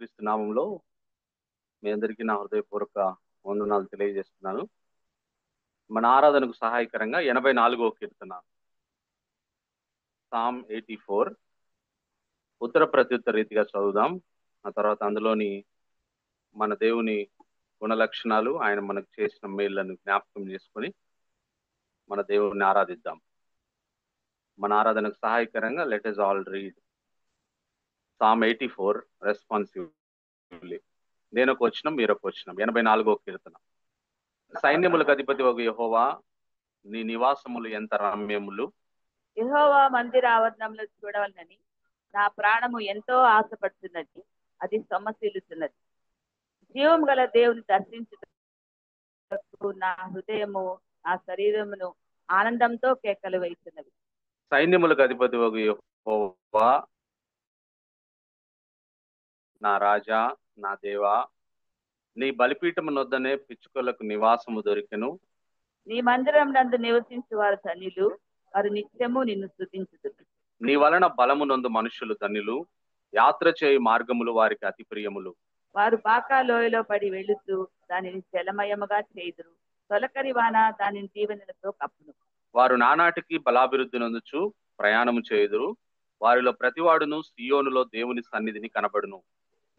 యేసుక్రీస్తు నామంలో మీ అందరికీ నా హృదయపూర్వక వందనాలు తెలియజేస్తున్నాను. మన ఆరాధనకు సహాయకరంగా 84వ కీర్తన సామ్ 84 ఉత్తర ప్రత్యుత్తర రీతిగా చదువుదాం. ఆ తర్వాత అందులోని మన దేవుని గుణలక్షణాలు, ఆయన మనకు చేసిన మేళ్లను జ్ఞాపకం చేసుకొని మన దేవుడిని ఆరాధిద్దాం. మన ఆరాధనకు సహాయకరంగా let us all read psalm 84 responsively. నేనొక వచనం, మీరొక వచనం. 84వ కీర్తన. సైన్యములకు అధిపతి ఒక యెహోవా, నీ నివాసములు ఎంత రమ్యములు. యెహోవా మందిర ఆవరణంలో చూడవలనని నా ప్రాణము ఎంతో ఆశపడుతున్నది, అది సొమ్మసిల్లుతున్నది. జీవం గల దేవుని దర్శించుటకు నా హృదయము నా శరీరమును ఆనందంతో కేకలు వేస్తున్నది. సైన్యములకు అధిపతి ఒక యెహోవా, నా రాజా, నా దేవా, నీ బలిపీఠము నొద్దనే పిచ్చుకలకు నివాసము దొరికెను. నీ మందిరం నందు నివసించు వారు ధన్యులు, వారు నిత్యము నిన్ను స్తుతించుదురు. నీ వలన బలమునందు మనుషులు ధన్యులు, యాత్ర చేయు మార్గములు వారికి అతి ప్రియములు. వారు బాకా లోయలో పడి వెళుతూ దానిని జలమయముగా చేయుదురు, తొలకరి వాన దానిని దీవెనలతో కప్పును. వారు నానాటికి బలాభివృద్ధి నొందుచు ప్రయాణము చేయుదురు, వారిలో ప్రతివాడును సియోనులో దేవుని సన్నిధిని కనబడును.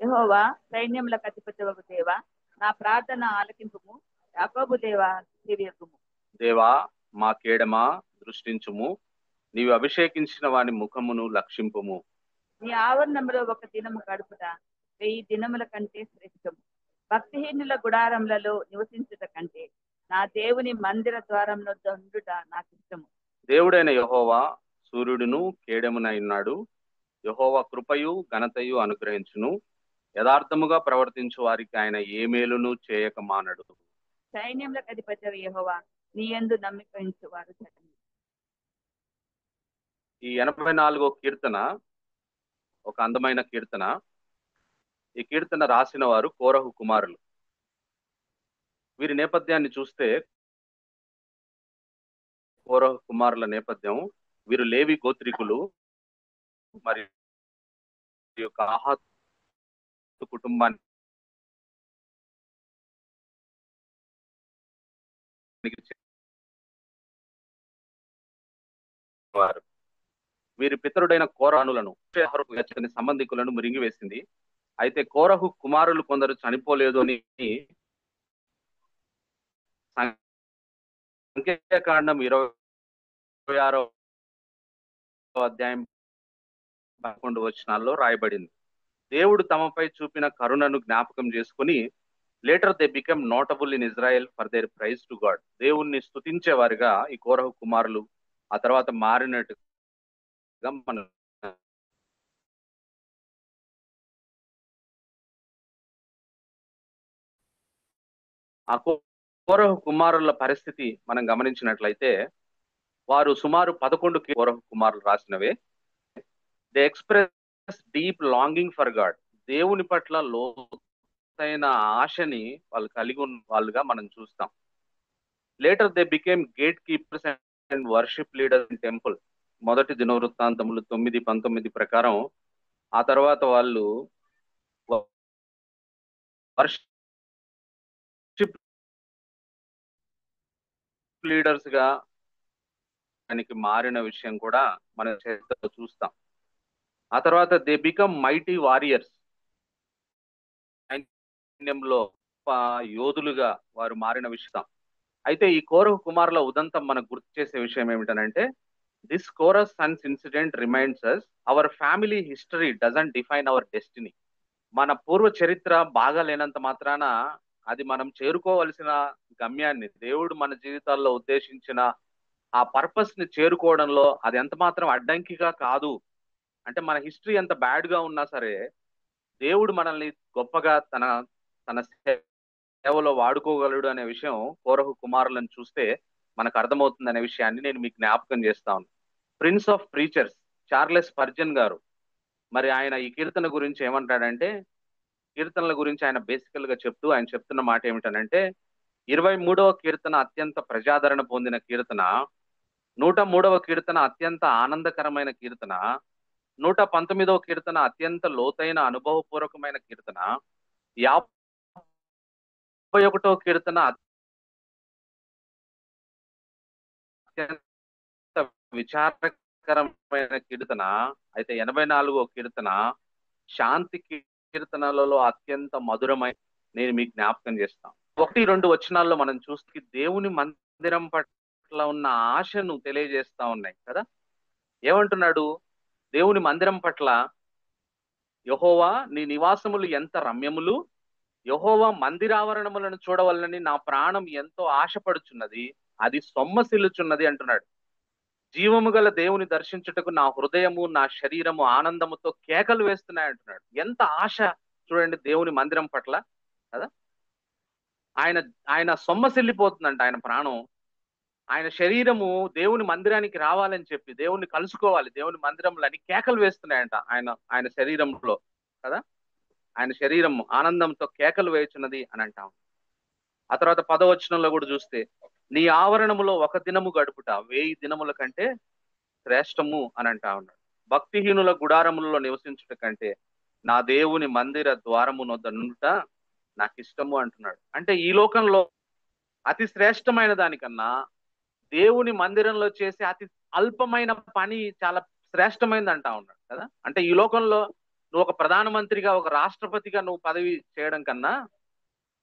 యెహోవా సైన్యములకు అధిపతి ఒక దేవా, నా ప్రార్థన ఆలకింపుము, యాకోబు దేవా చెవియొగ్గుము. దేవా, మా కేడమా దృష్టించుము, నీవు అభిషేకించిన వాని ముఖమును లక్షింపుము. నీ ఆవరణంలో ఒక దినము గడుపుట 1000 దినముల కంటే శ్రేష్టము. భక్తిహీనుల గుడారములలో నివసించుట కంటే నా దేవుని మందిర ద్వారంలో ఉండుట నాకు ఇష్టము. దేవుడైన యెహోవా సూర్యుడును కేడెమునై ఉన్నాడు. యెహోవా కృపయు ఘనతయు అనుగ్రహించును. యథార్థముగా ప్రవర్తించు వారికి ఆయన ఏ మేలును చేయక మానడు. సైన్యములకు అధిపతి యెహోవా, నీ యందు నమ్మిక ఉంచు వారు ధన్యులు. ఈ 84వ కీర్తన ఒక అందమైన కీర్తన. ఈ కీర్తన రాసిన వారు కోరహు కుమారులు. వీరి నేపథ్యాన్ని చూస్తే, కోరహు కుమారుల నేపథ్యం, వీరు లేవి గోత్రికులు మరియు కహాతు కుటుంబానికి వారు. వీరి పితరుడైన కోరానులను సంబంధికులను మురింగివేసింది. అయితే కోరహు కుమారులు కొందరు చనిపోలేదు అని సంఖ్యాకాండం 26వ అధ్యాయం 11 వచనాల్లో రాయబడింది. దేవుడు తమపై చూపిన కరుణను జ్ఞాపకం చేసుకుని later they become notable in Israel for their praise to God. దేవుణ్ణి స్తుతించే వారిగా ఈ కోరహు కుమారులు ఆ తర్వాత మారినట్టుగా మనం ఆ కోరహు కుమారుల పరిస్థితి మనం గమనించినట్లయితే, వారు సుమారు 11 కోరహు కుమారులు రాసినవే. They express deep longing for God. దేవుని పట్ల లోతైన ఆశని వాళ్ళు కలిగి ఉన్న వాళ్ళుగా మనం చూస్తాం. Later they became gate keepers and worship leaders in temple. మొదటి దినవృత్తాంతములు 9:19 ప్రకారం ఆ తర్వాత వాళ్ళు వర్షిప్ లీడర్స్ గా దానికి మారిన విషయం కూడా మనం చూస్తాం. ఆ తర్వాత దే బికమ్ మైటీ వారియర్స్. సైన్యంలో యోధులుగా వారు మారిన విషయం. అయితే ఈ కోరహు కుమారుల ఉదంతం మనకు గుర్తు చేసే విషయం ఏమిటనంటే, this Korah's sons incident reminds us our family history doesn't define our destiny. మన పూర్వ చరిత్ర బాగా లేనంత మాత్రాన అది మనం చేరుకోవలసిన గమ్యాన్ని, దేవుడు మన జీవితాల్లో ఉద్దేశించిన ఆ పర్పస్ ని చేరుకోవడంలో అది ఎంత మాత్రం అడ్డంకిగా కాదు. అంటే మన హిస్టరీ ఎంత బ్యాడ్ గా ఉన్నా సరే, దేవుడు మనల్ని గొప్పగా తన తన సేవలో వాడుకోగలడు అనే విషయం కోరహు కుమారులను చూస్తే మనకు అర్థమవుతుంది అనే విషయాన్ని నేను మీకు జ్ఞాపకం చేస్తాను. Prince of preachers Charles Spurgeon గారు, మరి ఆయన ఈ కీర్తన గురించి ఏమంటాడంటే, కీర్తనల గురించి ఆయన బేసికల్ గా చెప్తూ ఆయన చెప్తున్న మాట ఏమిటనంటే, 23వ కీర్తన అత్యంత ప్రజాదరణ పొందిన కీర్తన, 103వ కీర్తన అత్యంత ఆనందకరమైన కీర్తన, 119వ కీర్తన అత్యంత లోతైన అనుభవపూర్వకమైన కీర్తన. 51వ కీర్తన అత్యంత విచారకరమైన కీర్తన. అయితే 84వ కీర్తన శాంతి కీర్తనలలో అత్యంత మధురమైన, నేను మీకు జ్ఞాపకం చేస్తాను. 1-2 వచనాల్లో మనం చూస్తే దేవుని మందిరం పట్ల ఉన్న ఆశను తెలియజేస్తా ఉన్నాయి కదా. ఏమంటున్నాడు? దేవుని మందిరం పట్ల, యెహోవా నీ నివాసములు ఎంత రమ్యములు, యెహోవా మందిరావరణములను చూడవలనని నా ప్రాణం ఎంతో ఆశపడుచున్నది, అది సొమ్మసిల్లుచున్నది అంటున్నాడు. జీవము గల దేవుని దర్శించుటకు నా హృదయము నా శరీరము ఆనందముతో కేకలు వేస్తున్నాయి అంటున్నాడు. ఎంత ఆశ చూడండి దేవుని మందిరం పట్ల కదా. ఆయన ఆయన సొమ్మసిల్లిపోతుందంట, ఆయన ప్రాణం, ఆయన శరీరము దేవుని మందిరానికి రావాలని చెప్పి, దేవుని కలుసుకోవాలి దేవుని మందిరంలో అని కేకలు వేస్తున్నాయంట ఆయన ఆయన శరీరంలో కదా. ఆయన శరీరం ఆనందంతో కేకలు వేయుచున్నది అని అంటాం. ఆ తర్వాత 10వ వచనంలో కూడా చూస్తే, నీ ఆవరణములో ఒక దినము గడుపుట 1000 దినముల కంటే శ్రేష్టము అని అంటా ఉన్నాడు. భక్తిహీనుల గుడారములలో నివసించుట కంటే నా దేవుని మందిర ద్వారము నొద్ద నుండుట నాకు ఇష్టము అంటున్నాడు. అంటే ఈ లోకంలో అతి శ్రేష్టమైన దానికన్నా దేవుని మందిరంలో చేసే అతి అల్పమైన పని చాలా శ్రేష్టమైనది అంటా ఉన్నాడు కదా. అంటే ఈ లోకంలో నువ్వు ఒక ప్రధానమంత్రిగా, ఒక రాష్ట్రపతిగా నువ్వు పదవి చేయడం కన్నా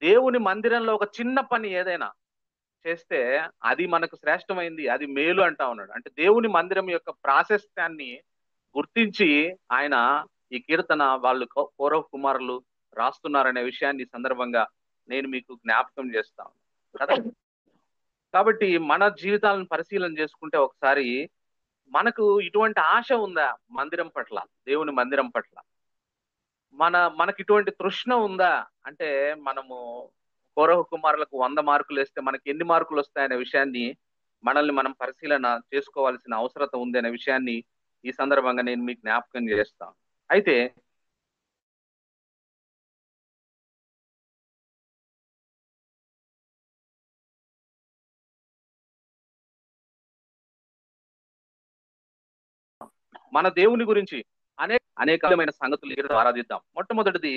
దేవుని మందిరంలో ఒక చిన్న పని ఏదైనా చేస్తే అది మనకు శ్రేష్టమైంది, అది మేలు అంటా ఉన్నాడు. అంటే దేవుని మందిరం యొక్క ప్రాశస్త్యాన్ని గుర్తించి ఆయన ఈ కీర్తన వాళ్ళు కౌరవ కుమారులు రాస్తున్నారనే విషయాన్ని ఈ సందర్భంగా నేను మీకు జ్ఞాపకం చేస్తాను కదా. కాబట్టి మన జీవితాలను పరిశీలన చేసుకుంటే ఒకసారి మనకు ఇటువంటి ఆశ ఉందా మందిరం పట్ల, దేవుని మందిరం పట్ల? మనకి ఇటువంటి తృష్ణ ఉందా? అంటే మనము కౌరవ కుమారులకు 100 మార్కులు వేస్తే మనకి ఎన్ని మార్కులు వస్తాయనే విషయాన్ని మనల్ని మనం పరిశీలన చేసుకోవాల్సిన అవసరత ఉంది అనే విషయాన్ని ఈ సందర్భంగా నేను మీకు జ్ఞాపకం చేస్తాను. అయితే మన దేవుని గురించి అనేకమైన సంగతులు ఈరోజు ఆరాధిద్దాం. మొట్టమొదటిది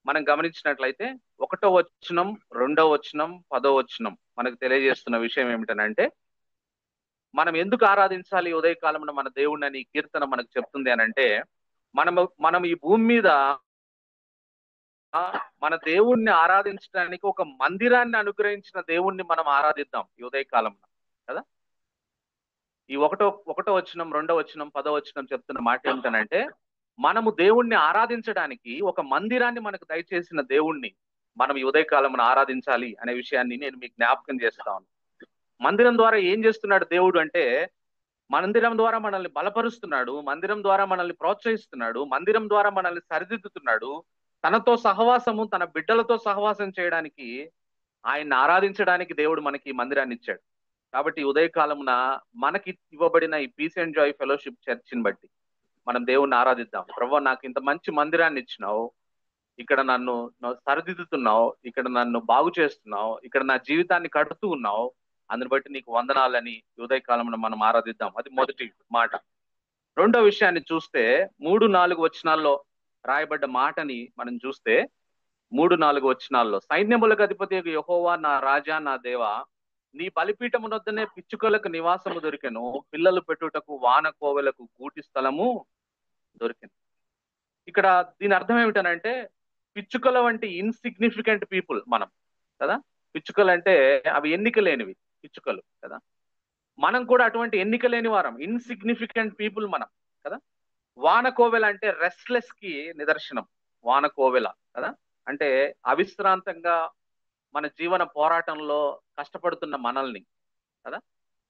మనం గమనించినట్లయితే 1వ వచనం, 2వ వచనం, 10వ వచనం మనకు తెలియజేస్తున్న విషయం ఏమిటనంటే, మనం ఎందుకు ఆరాధించాలి ఉదయకాలంలో మన దేవుణ్ణి అని కీర్తన మనకు చెప్తుంది అని అంటే, మనం ఈ భూమి మీద మన దేవుణ్ణి ఆరాధించడానికి ఒక మందిరాన్ని అనుగ్రహించిన దేవుణ్ణి మనం ఆరాధిద్దాం ఈ ఉదయకాలంలో కదా. ఈ ఒకటో వచనం, 2వ వచనం, 10వ వచనం చెప్తున్న మాట ఏమిటనంటే, మనము దేవుణ్ణి ఆరాధించడానికి ఒక మందిరాన్ని మనకు దయచేసిన దేవుణ్ణి మనం ఈ ఉదయకాలంలో ఆరాధించాలి అనే విషయాన్ని నేను మీకు జ్ఞాపకం చేస్తాను. మందిరం ద్వారా ఏం చేస్తున్నాడు దేవుడు అంటే, మందిరం ద్వారా మనల్ని బలపరుస్తున్నాడు, మందిరం ద్వారా మనల్ని ప్రోత్సహిస్తున్నాడు, మందిరం ద్వారా మనల్ని సరిదిద్దుతున్నాడు. తనతో సహవాసము, తన బిడ్డలతో సహవాసం చేయడానికి, ఆయన్ని ఆరాధించడానికి దేవుడు మనకి ఈ మందిరాన్ని ఇచ్చాడు. కాబట్టి ఉదయకాలమున మనకి ఇవ్వబడిన ఈ పీస్ అండ్ జాయ్ ఫెలోషిప్ చర్చిని బట్టి మనం దేవుణ్ణి ఆరాధిద్దాం. ప్రభువా, నాకు ఇంత మంచి మందిరాన్ని ఇచ్చినావు, ఇక్కడ నన్ను సరిదిద్దుతున్నావు, ఇక్కడ నన్ను బాగు చేస్తున్నావు, ఇక్కడ నా జీవితాన్ని కడుతూ ఉన్నావు, అందుని బట్టి నీకు వందనాలని ఉదయకాలంలో మనం ఆరాధిద్దాం. అది మొదటి మాట. రెండో విషయాన్ని చూస్తే 3-4 వచనాల్లో రాయబడ్డ మాటని మనం చూస్తే, 3-4 వచనాల్లో, సైన్యములకు అధిపతి యెహోవా నా రాజా నా దేవా, నీ బలిపీఠమునొద్దనే పిచ్చుకలకు నివాసము దొరికెను, పిల్లలు పెట్టుటకు వాన కోవెలకు గూటి స్థలము దొరికింది. ఇక్కడ దీని అర్థం ఏమిటనంటే, పిచ్చుకల వంటి ఇన్సిగ్నిఫికెంట్ పీపుల్ మనం కదా. పిచ్చుకలు అంటే అవి ఎన్నిక లేనివి పిచ్చుకలు కదా. మనం కూడా అటువంటి ఎన్నిక లేని వారం, ఇన్సిగ్నిఫికెంట్ పీపుల్ మనం కదా. వాన కోవెల అంటే రెస్ట్లెస్ కి నిదర్శనం. వాన కోవెల కదా అంటే అవిశ్రాంతంగా మన జీవన పోరాటంలో కష్టపడుతున్న మనల్ని కదా.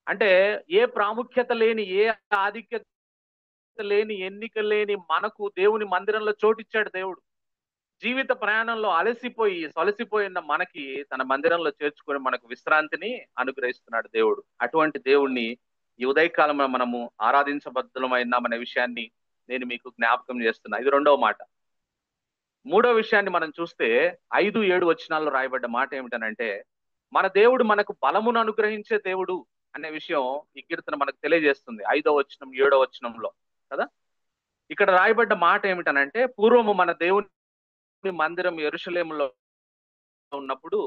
అంటే ఏ ప్రాముఖ్యత లేని, ఏ ఆధిక్యత లేని, ఎన్నిక లేని మనకు దేవుని మందిరంలో చోటిచ్చాడు దేవుడు. జీవిత ప్రయాణంలో సొలసిపోయిన మనకి తన మందిరంలో చేర్చుకొని మనకు విశ్రాంతిని అనుగ్రహిస్తున్నాడు దేవుడు. అటువంటి దేవుణ్ణి ఈ ఉదయకాలంలో మనము ఆరాధించబద్ధులమైనామనే విషయాన్ని నేను మీకు జ్ఞాపకం చేస్తున్నా. ఇది రెండవ మాట. మూడో విషయాన్ని మనం చూస్తే 5-7 వచనాల్లో రాయబడ్డ మాట ఏమిటనంటే, మన దేవుడు మనకు బలమును అనుగ్రహించే దేవుడు అనే విషయం ఈ కీర్తన మనకు తెలియజేస్తుంది. 5వ వచనం, 7వ వచనంలో కదా. ఇక్కడ రాయబడ్డ మాట ఏమిటనంటే, పూర్వము మన దేవుని మందిరం యెరూషలేములో ఉన్నప్పుడు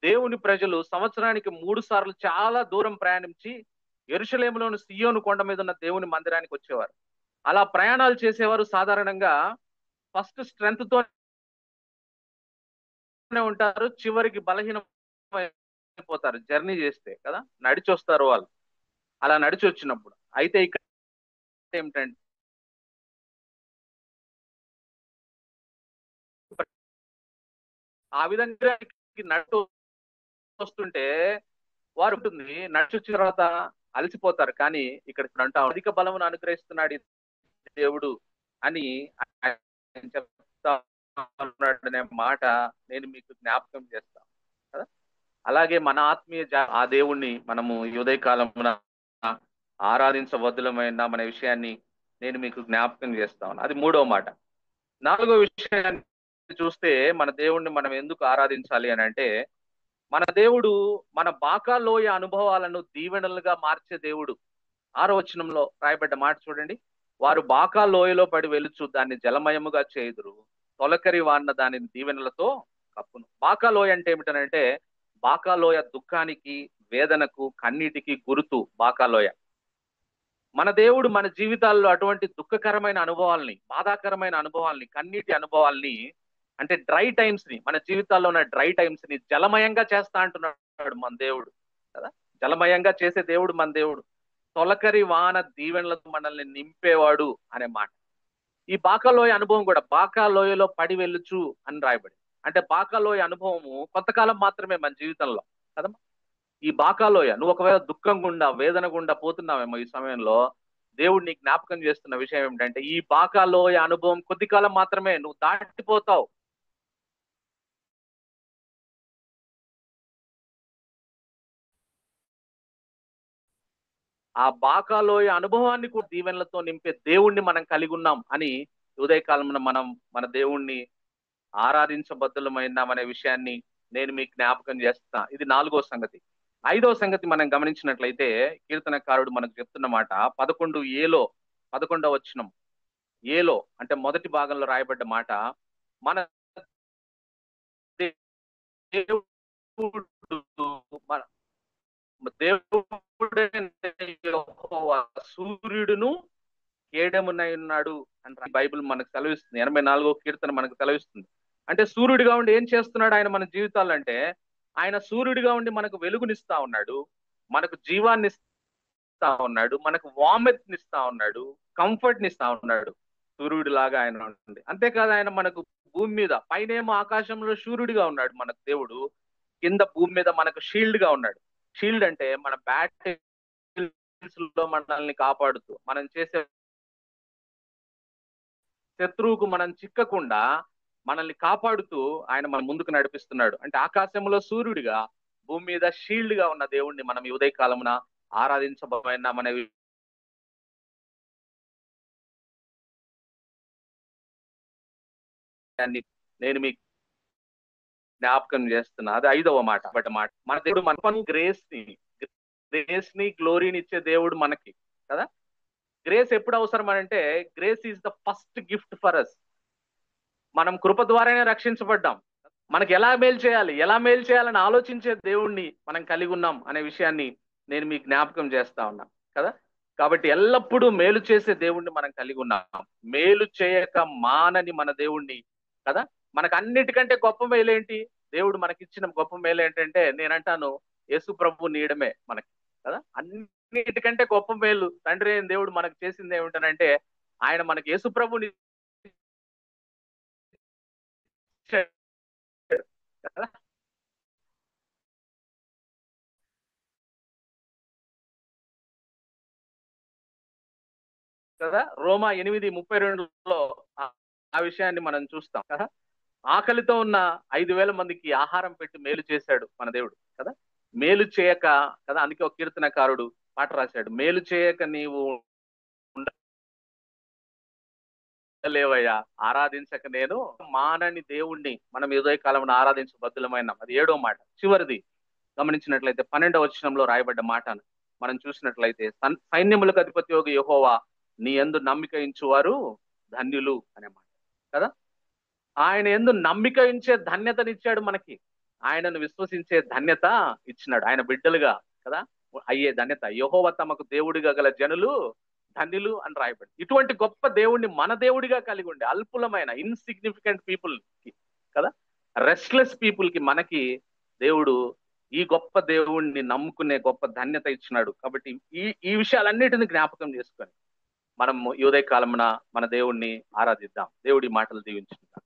దేవుని ప్రజలు సంవత్సరానికి 3 సార్లు చాలా దూరం ప్రయాణించి యెరూషలేములోని సియోను కొండ మీద ఉన్న దేవుని మందిరానికి వచ్చేవారు. అలా ప్రయాణాలు చేసేవారు సాధారణంగా ఫస్ట్ స్ట్రెంగ్త్ తోనే ఉంటారు, చివరికి బలహీనమైపోతారు జర్నీ చేస్తే కదా, నడిచి వస్తారు వాళ్ళు. అలా నడిచి వచ్చినప్పుడు అయితే ఇక్కడ ఏమిటంటే ఆ విధంగా నడుస్తూ వస్తుంటే వారు ఉంటుంది, నడిచి వచ్చిన తర్వాత అలసిపోతారు. కానీ ఇక్కడ అంటా అధిక బలమును అనుగ్రహిస్తున్నాడు ఈ దేవుడు అని ఆయన చెప్తా ఉన్నాడనే మాట నేను మీకు జ్ఞాపకం చేస్తాను కదా. అలాగే మన ఆత్మీయ ఆ దేవుణ్ణి మనము ఈ ఉదయకాలమున ఆరాధించవద్దులమైన మన విషయాన్ని నేను మీకు జ్ఞాపకం చేస్తాను. అది 3వ మాట. 4వ విషయాన్ని చూస్తే మన దేవుణ్ణి మనం ఎందుకు ఆరాధించాలి అని అంటే, మన దేవుడు మన బాకాలోయ అనుభవాలను దీవెనలుగా మార్చే దేవుడు. 6వ వచనంలో రాయబడ్డ మాట చూడండి. వారు బాకాలోయలో పడి వెలుచు దాన్ని జలమయముగా చేయుదురు, తొలకరి వాన్న దానిని దీవెనలతో కప్పును. బాకాలోయ అంటే ఏమిటనంటే, బాకాలోయ దుఃఖానికి, వేదనకు, కన్నీటికి గుర్తు బాకాలోయ. మన దేవుడు మన జీవితాల్లో అటువంటి దుఃఖకరమైన అనుభవాల్ని, బాధాకరమైన అనుభవాల్ని, కన్నీటి అనుభవాల్ని, అంటే డ్రై టైమ్స్ ని, మన జీవితాల్లో ఉన్న డ్రై టైమ్స్ ని జలమయంగా చేస్తా అంటున్నాడు మన దేవుడు కదా. జలమయంగా చేసే దేవుడు మన దేవుడు. తొలకరి వాన దీవెనలతో మనల్ని నింపేవాడు అనే మాట. ఈ బాకాలోయ అనుభవం కూడా బాకాలోయలో పడి వెళ్ళుచు అని రాయబడి, అంటే బాకాలోయ అనుభవము కొంతకాలం మాత్రమే మన జీవితంలో కదా. ఈ బాకాలోయ నువ్వు ఒకవేళ దుఃఖం గుండా, వేదన గుండా పోతున్నావేమో ఈ సమయంలో, దేవుడు నీ జ్ఞాపకం చేస్తున్న విషయం ఏమిటంటే, ఈ బాకాలోయ అనుభవం కొద్ది కాలం మాత్రమే, నువ్వు దాటిపోతావు. ఆ బాకాలోయ అనుభవాన్ని కూడా దీవెనలతో నింపే దేవుణ్ణి మనం కలిగి ఉన్నాం అని ఉదయకాలంలో మనం మన దేవుణ్ణి ఆరాధించబద్దులమైనామనే విషయాన్ని నేను మీకు జ్ఞాపకం చేస్తున్నా. ఇది 4వ సంగతి. 5వ సంగతి మనం గమనించినట్లయితే, కీర్తనకారుడు మనకు చెప్తున్న మాట 11వ వచనం ఏలో అంటే మొదటి భాగంలో రాయబడ్డ మాట, మన దేవుడు మన సూర్యుడును కేడమునై ఉన్నాడు అని బైబిల్ మనకు సెలవిస్తుంది. 84వ కీర్తన మనకు సెలవిస్తుంది. అంటే సూర్యుడిగా ఉండి ఏం చేస్తున్నాడు ఆయన మన జీవితాల్లో అంటే, ఆయన సూర్యుడిగా ఉండి మనకు వెలుగునిస్తా ఉన్నాడు, మనకు జీవాన్ని ఇస్తా ఉన్నాడు, మనకు వామెత్ నిస్తా ఉన్నాడు, కంఫర్ట్ నిస్తా ఉన్నాడు. సూర్యుడి లాగా ఆయన ఉంది. అంతేకాదు, ఆయన మనకు భూమి మీద పైనేమో ఆకాశంలో సూర్యుడిగా ఉన్నాడు మనకు దేవుడు, కింద భూమి మీద మనకు షీల్డ్ గా ఉన్నాడు. షీల్డ్ అంటే మన బ్యాటిల్స్ లో మనల్ని కాపాడుతూ, మనం చేసే శత్రువుకు మనం చిక్కకుండా మనల్ని కాపాడుతూ ఆయన మన ముందుకు నడిపిస్తున్నాడు. అంటే ఆకాశంలో సూర్యుడిగా, భూమి మీద షీల్డ్ గా ఉన్న దేవుణ్ణి మనం ఈ ఉదయకాలమున ఆరాధించబోయినామనే విషయాన్ని నేను మీకు జ్ఞాపకం చేస్తున్నా. అది 5వ మాట. బట్ మాట మన దేవుడు మన గ్రేస్ ని గ్లోరీని ఇచ్చే దేవుడు మనకి కదా. గ్రేస్ ఎప్పుడు అవసరం అంటే, grace is the first gift for us. మనం కృప ద్వారానే రక్షించబడ్డాం. మనకి ఎలా మేలు చేయాలని ఆలోచించే దేవుణ్ణి మనం కలిగి ఉన్నాం అనే విషయాన్ని నేను మీకు జ్ఞాపకం చేస్తా ఉన్నా కదా. కాబట్టి ఎల్లప్పుడూ మేలు చేసే దేవుణ్ణి మనం కలిగి ఉన్నాం. మేలు చేయక మానని మన దేవుణ్ణి కదా. మనకు అన్నిటికంటే గొప్ప మేలు ఏంటి? దేవుడు మనకిచ్చిన గొప్ప మేలు ఏంటంటే, నేనంటాను యేసు ప్రభు నీడమే మనకి కదా. అన్నిటికంటే గొప్ప మేలు తండ్రి అయిన దేవుడు మనకు చేసింది ఏమిటనంటే, ఆయన మనకి యేసు ప్రభుని కదా. కదా, రోమా 8:32లో ఆ విషయాన్ని మనం చూస్తాం కదా. ఆకలితో ఉన్న 5,000 మందికి ఆహారం పెట్టి మేలు చేశాడు మన దేవుడు కదా. మేలు చేయక కదా, అందుకే ఒక కీర్తనకారుడు పాట రాశాడు, మేలు చేయక నీవు ఉండలేవయ్యా, ఆరాధించక నేను మానని దేవుణ్ణి మనం ఉదయకాలంలో ఆరాధించబద్దులమైనాం. అది 7వ మాట. చివరిది గమనించినట్లయితే 12వ వచనంలో రాయబడ్డ మాటను మనం చూసినట్లయితే, సైన్యములకు అధిపతియోగి యెహోవా నీ యందు నమ్మిక ఉంచువారు ధన్యులు అనే మాట కదా. ఆయన యందు నమ్మిక ఉంచే ధన్యతనిచ్చాడు మనకి. ఆయనను విశ్వసించే ధన్యత ఇచ్చినాడు ఆయన బిడ్డలుగా కదా అయ్యే ధన్యత. యెహోవా తమకు దేవుడిగా గల జనులు ధన్యులు అని రాయబడింది. ఇటువంటి గొప్ప దేవుడిని మన దేవుడిగా కలిగి ఉండే అల్పులమైన ఇన్సిగ్నిఫికెంట్ పీపుల్ కి కదా, రెస్ట్లెస్ పీపుల్ కి మనకి దేవుడు ఈ గొప్ప దేవుణ్ణి నమ్ముకునే గొప్ప ధన్యత ఇచ్చినాడు. కాబట్టి ఈ విషయాలన్నిటిని జ్ఞాపకం చేసుకొని మనం ఈ ఉదయ కాలమున మన దేవుణ్ణి ఆరాధిద్దాం. దేవుడి మాటలు దీవించుకుందాం.